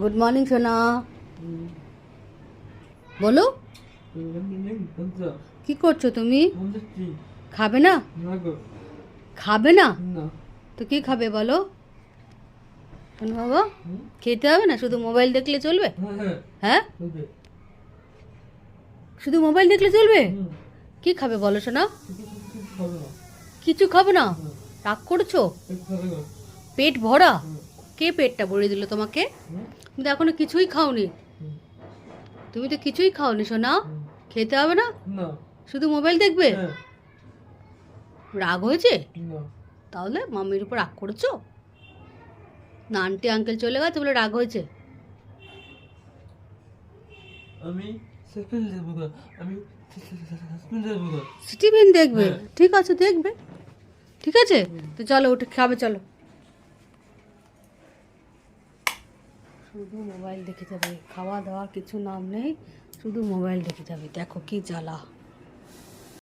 Good morning সোনা। বলো কি করছো তুমি? খাবে না? খাবে না তো কি খাবে বলো? শোনো বাবা, খেতে হবে না, শুধু মোবাইল দেখলে চলবে? হ্যাঁ, শুধু মোবাইল দেখলে চলবে? কি খাবে বলো সোনা? কিছু খাবে না? রাগ করছো? পেট ভরা? কে পেটটা ভরে দিল তোমাকে? তুমি তো এখনো কিছুই খাওনি। তুমি তো কিছুই খাওনি সোনা। খেতে হবে না? শুধু মোবাইল দেখবে? রাগ হয়েছে? তাহলে মাম্মির উপর রাগ করেছো না? আন্টি আঙ্কেল চলে গেছে বলে রাগ হয়েছে? আমি স্টিফেন দেখবো না। আমি স্টিফেন দেখবো না। স্টিভেন দেখবে? ঠিক আছে, দেখবে। ঠিক আছে, তো চলো উঠে খাবে, চলো। শুধু মোবাইল দেখে যাবে, খাওয়া দাওয়ার কিছু নাম নেই, শুধু মোবাইল দেখে যাবে। দেখো কি জ্বালা।